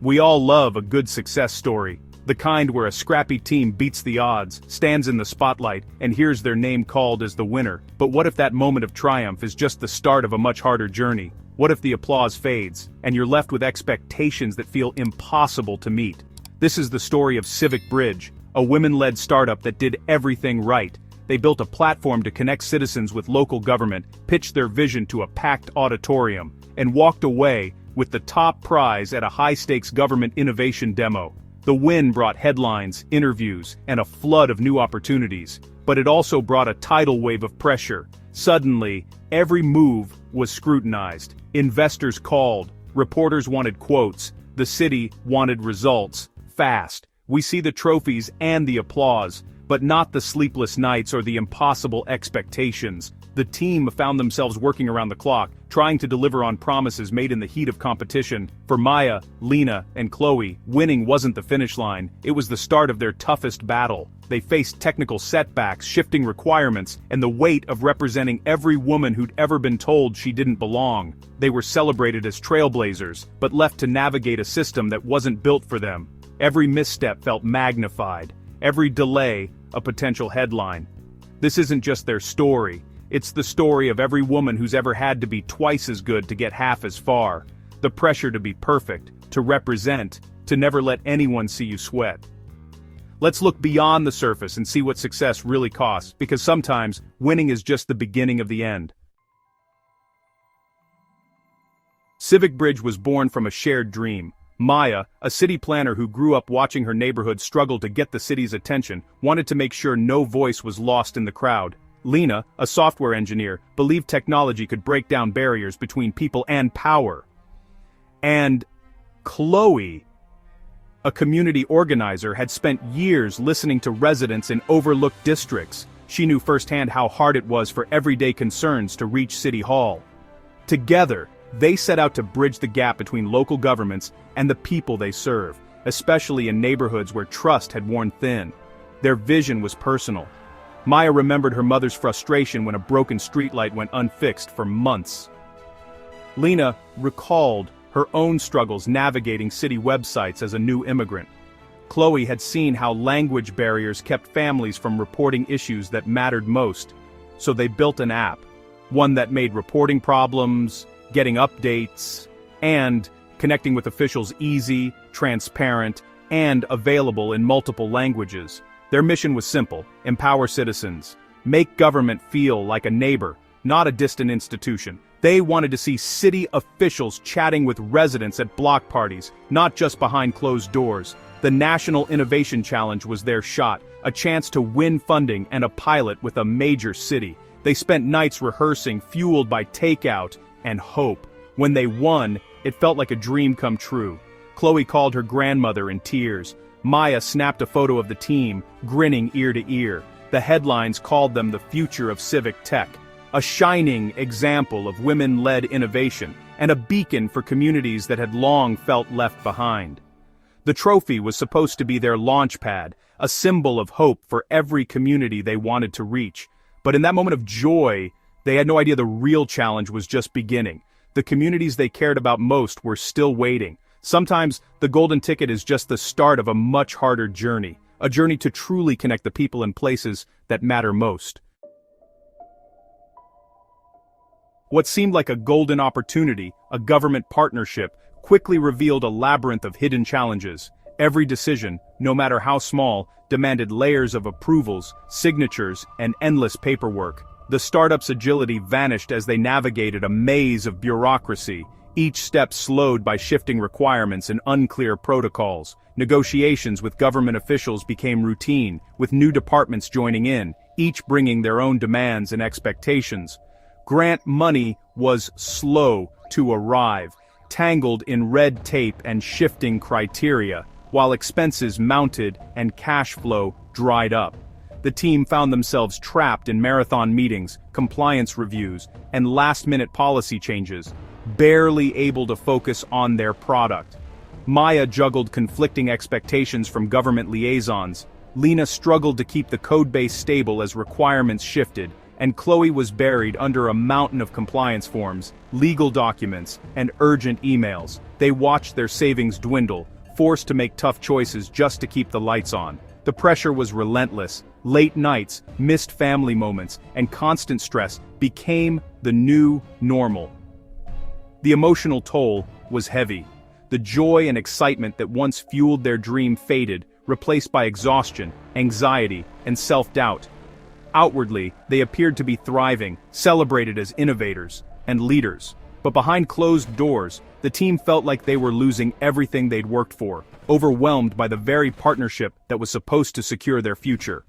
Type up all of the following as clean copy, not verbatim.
We all love a good success story, the kind where a scrappy team beats the odds, stands in the spotlight, and hears their name called as the winner. But what if that moment of triumph is just the start of a much harder journey? What if the applause fades, and you're left with expectations that feel impossible to meet? This is the story of Civic Bridge, a women-led startup that did everything right. They built a platform to connect citizens with local government, pitched their vision to a packed auditorium, and walked away with the top prize at a high-stakes government innovation demo. The win brought headlines, interviews, and a flood of new opportunities, but it also brought a tidal wave of pressure. Suddenly, every move was scrutinized. Investors called, reporters wanted quotes, the city wanted results, fast. We see the trophies and the applause, but not the sleepless nights or the impossible expectations. The team found themselves working around the clock, trying to deliver on promises made in the heat of competition. For Maya, Lena, and Chloe, winning wasn't the finish line, it was the start of their toughest battle. They faced technical setbacks, shifting requirements, and the weight of representing every woman who'd ever been told she didn't belong. They were celebrated as trailblazers, but left to navigate a system that wasn't built for them. Every misstep felt magnified, every delay a potential headline. This isn't just their story. It's the story of every woman who's ever had to be twice as good to get half as far. The pressure to be perfect, to represent, to never let anyone see you sweat. Let's look beyond the surface and see what success really costs, because sometimes, winning is just the beginning of the end. Civic Bridge was born from a shared dream. Maya, a city planner who grew up watching her neighborhood struggle to get the city's attention, wanted to make sure no voice was lost in the crowd. Lena, a software engineer, believed technology could break down barriers between people and power. And Chloe, a community organizer, had spent years listening to residents in overlooked districts. She knew firsthand how hard it was for everyday concerns to reach City Hall. Together, they set out to bridge the gap between local governments and the people they serve, especially in neighborhoods where trust had worn thin. Their vision was personal. Maya remembered her mother's frustration when a broken streetlight went unfixed for months. Lena recalled her own struggles navigating city websites as a new immigrant. Chloe had seen how language barriers kept families from reporting issues that mattered most, so they built an app, one that made reporting problems, getting updates, and connecting with officials easy, transparent, and available in multiple languages. Their mission was simple: empower citizens, make government feel like a neighbor, not a distant institution. They wanted to see city officials chatting with residents at block parties, not just behind closed doors. The National Innovation Challenge was their shot, a chance to win funding and a pilot with a major city. They spent nights rehearsing, fueled by takeout and hope. When they won, it felt like a dream come true. Chloe called her grandmother in tears. Maya snapped a photo of the team, grinning ear to ear. The headlines called them the future of civic tech, a shining example of women-led innovation, and a beacon for communities that had long felt left behind. The trophy was supposed to be their launch pad, a symbol of hope for every community they wanted to reach. But in that moment of joy, they had no idea the real challenge was just beginning. The communities they cared about most were still waiting. Sometimes, the golden ticket is just the start of a much harder journey, a journey to truly connect the people and places that matter most. What seemed like a golden opportunity, a government partnership, quickly revealed a labyrinth of hidden challenges. Every decision, no matter how small, demanded layers of approvals, signatures, and endless paperwork. The startup's agility vanished as they navigated a maze of bureaucracy, each step slowed by shifting requirements and unclear protocols. Negotiations with government officials became routine, with new departments joining in, each bringing their own demands and expectations. Grant money was slow to arrive, tangled in red tape and shifting criteria, while expenses mounted and cash flow dried up. The team found themselves trapped in marathon meetings, compliance reviews, and last-minute policy changes, barely able to focus on their product. Maya juggled conflicting expectations from government liaisons. Lena struggled to keep the codebase stable as requirements shifted, and Chloe was buried under a mountain of compliance forms, legal documents, and urgent emails. They watched their savings dwindle, forced to make tough choices just to keep the lights on. The pressure was relentless. Late nights, missed family moments, and constant stress became the new normal. The emotional toll was heavy. The joy and excitement that once fueled their dream faded, replaced by exhaustion, anxiety, and self-doubt. Outwardly, they appeared to be thriving, celebrated as innovators and leaders. But behind closed doors, the team felt like they were losing everything they'd worked for, overwhelmed by the very partnership that was supposed to secure their future.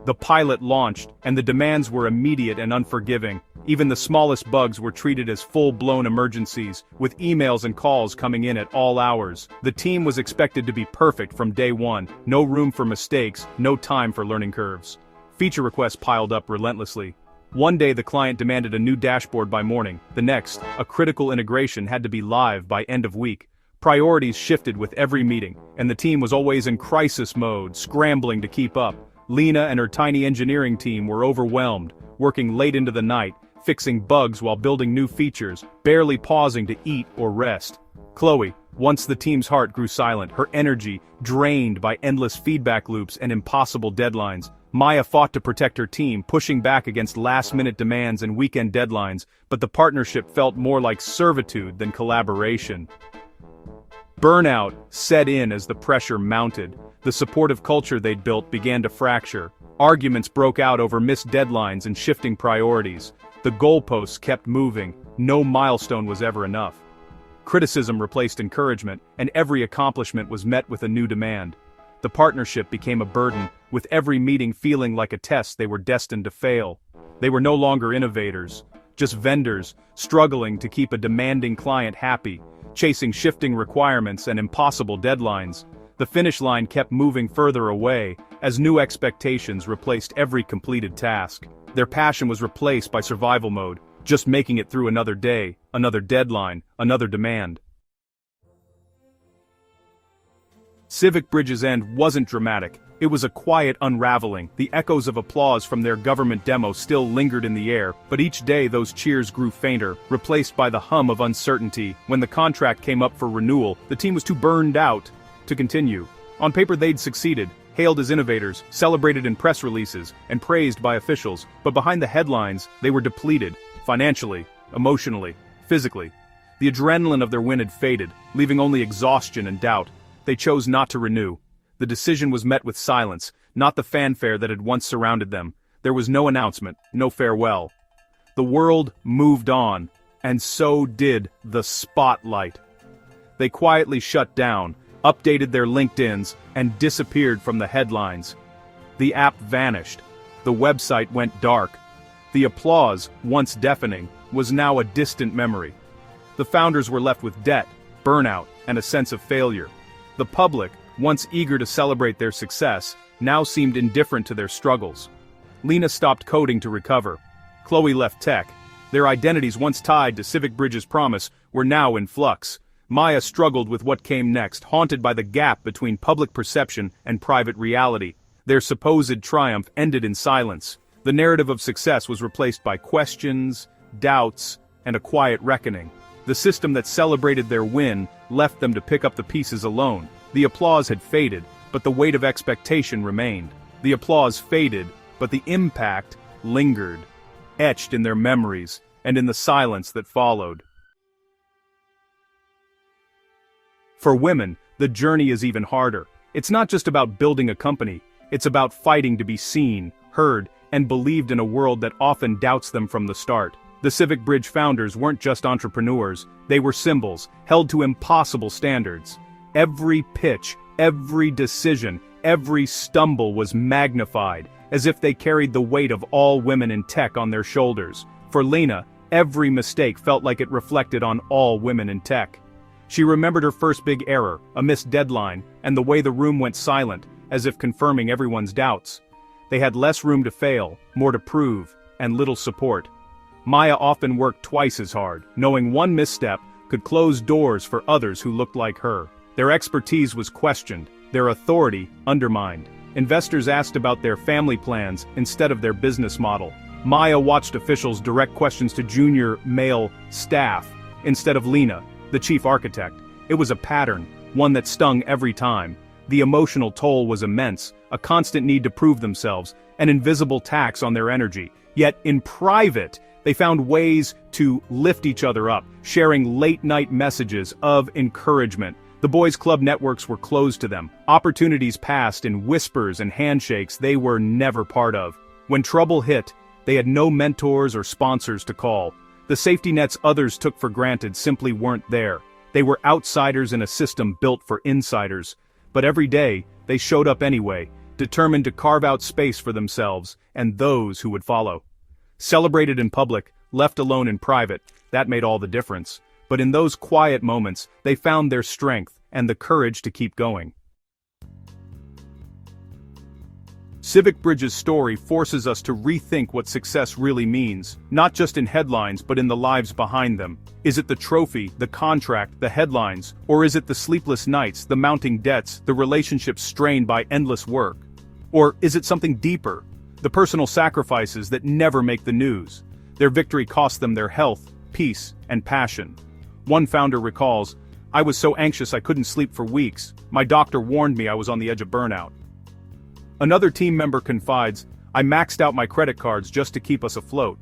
The pilot launched, and the demands were immediate and unforgiving. Even the smallest bugs were treated as full-blown emergencies, with emails and calls coming in at all hours. The team was expected to be perfect from day one, no room for mistakes, no time for learning curves. Feature requests piled up relentlessly. One day the client demanded a new dashboard by morning, the next, a critical integration had to be live by end of week. Priorities shifted with every meeting, and the team was always in crisis mode, scrambling to keep up. Lena and her tiny engineering team were overwhelmed, working late into the night, fixing bugs while building new features, barely pausing to eat or rest. Chloe, once the team's heart grew silent, her energy drained by endless feedback loops and impossible deadlines. Maya fought to protect her team, pushing back against last-minute demands and weekend deadlines, but the partnership felt more like servitude than collaboration. Burnout set in as the pressure mounted. The supportive culture they'd built began to fracture. Arguments broke out over missed deadlines and shifting priorities. The goalposts kept moving. No milestone was ever enough. Criticism replaced encouragement, and every accomplishment was met with a new demand. The partnership became a burden, with every meeting feeling like a test they were destined to fail. They were no longer innovators, just vendors, struggling to keep a demanding client happy, chasing shifting requirements and impossible deadlines. The finish line kept moving further away, as new expectations replaced every completed task. Their passion was replaced by survival mode, just making it through another day, another deadline, another demand. Civic Bridge's end wasn't dramatic. It was a quiet unraveling. The echoes of applause from their government demo still lingered in the air, but each day those cheers grew fainter, replaced by the hum of uncertainty. When the contract came up for renewal, the team was too burned out to continue. On paper they'd succeeded, hailed as innovators, celebrated in press releases, and praised by officials, but behind the headlines, they were depleted, financially, emotionally, physically. The adrenaline of their win had faded, leaving only exhaustion and doubt. They chose not to renew. The decision was met with silence, not the fanfare that had once surrounded them. There was no announcement, no farewell. The world moved on, and so did the spotlight. They quietly shut down, updated their LinkedIns, and disappeared from the headlines. The app vanished. The website went dark. The applause, once deafening, was now a distant memory. The founders were left with debt, burnout, and a sense of failure. The public, once eager to celebrate their success, now seemed indifferent to their struggles. Lena stopped coding to recover. Chloe left tech. Their identities once tied to Civic Bridge's promise were now in flux. Maya struggled with what came next, haunted by the gap between public perception and private reality. Their supposed triumph ended in silence. The narrative of success was replaced by questions, doubts, and a quiet reckoning. The system that celebrated their win left them to pick up the pieces alone. The applause had faded, but the weight of expectation remained. The applause faded, but the impact lingered, etched in their memories and in the silence that followed. For women, the journey is even harder. It's not just about building a company, it's about fighting to be seen, heard, and believed in a world that often doubts them from the start. The Civic Bridge founders weren't just entrepreneurs, they were symbols, held to impossible standards. Every pitch, every decision, every stumble was magnified, as if they carried the weight of all women in tech on their shoulders. For Lena, every mistake felt like it reflected on all women in tech. She remembered her first big error, a missed deadline, and the way the room went silent, as if confirming everyone's doubts. They had less room to fail, more to prove, and little support. Maya often worked twice as hard, knowing one misstep could close doors for others who looked like her. Their expertise was questioned, their authority undermined. Investors asked about their family plans instead of their business model. Maya watched officials direct questions to junior male staff instead of Lena, the chief architect. It was a pattern, one that stung every time. The emotional toll was immense, a constant need to prove themselves, an invisible tax on their energy. Yet in private, they found ways to lift each other up, sharing late-night messages of encouragement. The boys' club networks were closed to them. Opportunities passed in whispers and handshakes they were never part of. When trouble hit, they had no mentors or sponsors to call. The safety nets others took for granted simply weren't there. They were outsiders in a system built for insiders. But every day, they showed up anyway, determined to carve out space for themselves and those who would follow. Celebrated in public, left alone in private, that made all the difference. But in those quiet moments, they found their strength and the courage to keep going. Civic Bridge's story forces us to rethink what success really means, not just in headlines but in the lives behind them. Is it the trophy, the contract, the headlines, or is it the sleepless nights, the mounting debts, the relationships strained by endless work? Or is it something deeper, the personal sacrifices that never make the news? Their victory cost them their health, peace, and passion. One founder recalls, "I was so anxious I couldn't sleep for weeks. My doctor warned me I was on the edge of burnout." Another team member confides, "I maxed out my credit cards just to keep us afloat."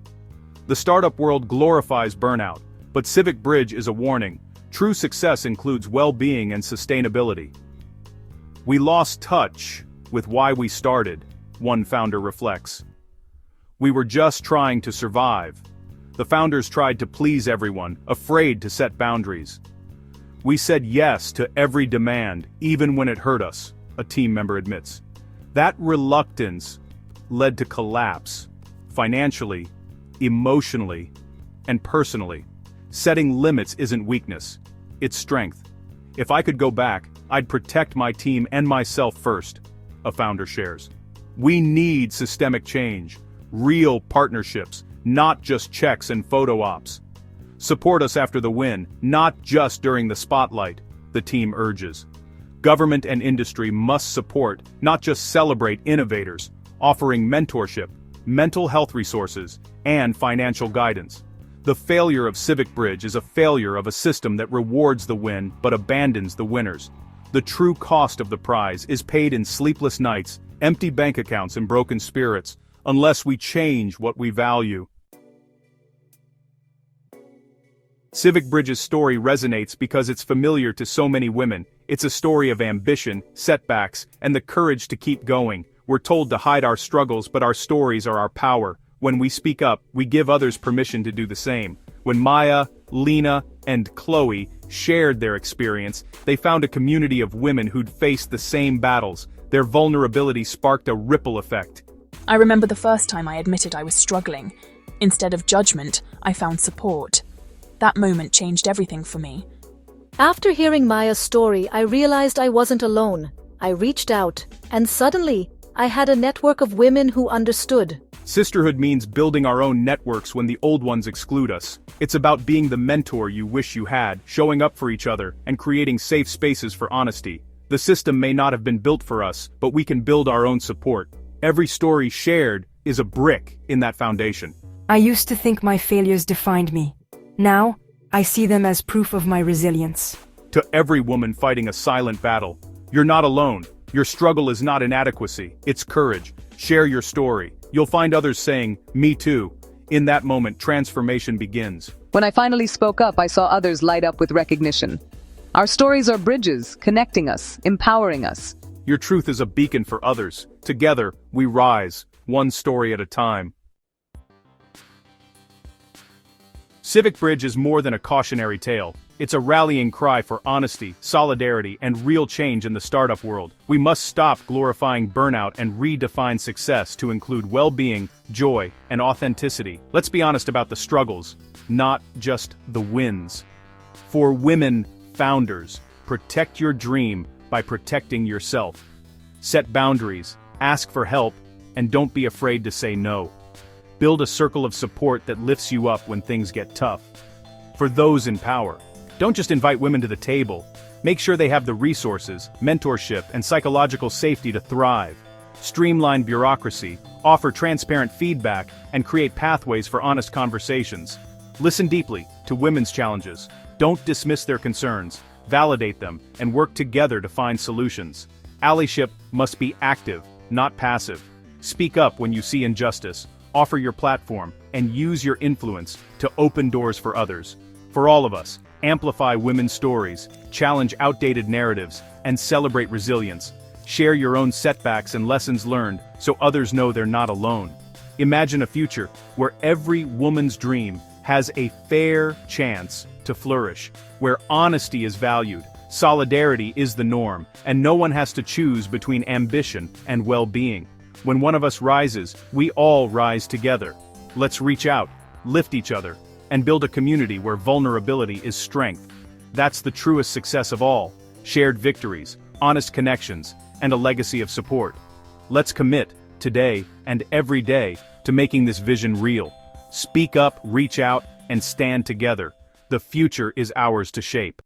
The startup world glorifies burnout, but Civic Bridge is a warning. True success includes well-being and sustainability. "We lost touch with why we started," one founder reflects. "We were just trying to survive." The founders tried to please everyone, afraid to set boundaries. "We said yes to every demand, even when it hurt us," a team member admits. That reluctance led to collapse, financially, emotionally, and personally. Setting limits isn't weakness, it's strength. "If I could go back, I'd protect my team and myself first," a founder shares. We need systemic change, real partnerships, not just checks and photo ops. Support us after the win, not just during the spotlight, the team urges. Government and industry must support, not just celebrate innovators, offering mentorship, mental health resources, and financial guidance. The failure of Civic Bridge is a failure of a system that rewards the win but abandons the winners. The true cost of the prize is paid in sleepless nights, empty bank accounts, and broken spirits, unless we change what we value. Civic Bridge's story resonates because it's familiar to so many women. It's a story of ambition, setbacks, and the courage to keep going. We're told to hide our struggles, but our stories are our power. When we speak up, we give others permission to do the same. When Maya, Lena, and Chloe shared their experience, they found a community of women who'd faced the same battles. Their vulnerability sparked a ripple effect. I remember the first time I admitted I was struggling. Instead of judgment, I found support. That moment changed everything for me. After hearing Maya's story, I realized I wasn't alone. I reached out, and suddenly, I had a network of women who understood. Sisterhood means building our own networks when the old ones exclude us. It's about being the mentor you wish you had, showing up for each other, and creating safe spaces for honesty. The system may not have been built for us, but we can build our own support. Every story shared is a brick in that foundation. I used to think my failures defined me. Now, I see them as proof of my resilience. To every woman fighting a silent battle, you're not alone. Your struggle is not inadequacy, it's courage. Share your story. You'll find others saying, "Me too." In that moment, transformation begins. When I finally spoke up, I saw others light up with recognition. Our stories are bridges, connecting us, empowering us. Your truth is a beacon for others. Together, we rise, one story at a time. Civic Bridge is more than a cautionary tale. It's a rallying cry for honesty, solidarity, and real change in the startup world. We must stop glorifying burnout and redefine success to include well-being, joy, and authenticity. Let's be honest about the struggles, not just the wins. For women founders, protect your dream by protecting yourself. Set boundaries, ask for help, and don't be afraid to say no. Build a circle of support that lifts you up when things get tough. For those in power, don't just invite women to the table. Make sure they have the resources, mentorship, and psychological safety to thrive. streamline bureaucracy, offer transparent feedback, and create pathways for honest conversations. Listen deeply to women's challenges. Don't dismiss their concerns, validate them, and work together to find solutions. Allyship must be active, not passive. Speak up when you see injustice, offer your platform, and use your influence to open doors for others. For all of us, amplify women's stories, challenge outdated narratives, and celebrate resilience. Share your own setbacks and lessons learned so others know they're not alone. Imagine a future where every woman's dream has a fair chance to flourish, where honesty is valued, solidarity is the norm, and no one has to choose between ambition and well-being. When one of us rises, we all rise together. Let's reach out, lift each other, and build a community where vulnerability is strength. That's the truest success of all: shared victories, honest connections, and a legacy of support. Let's commit, today and every day, to making this vision real. Speak up, reach out, and stand together. The future is ours to shape.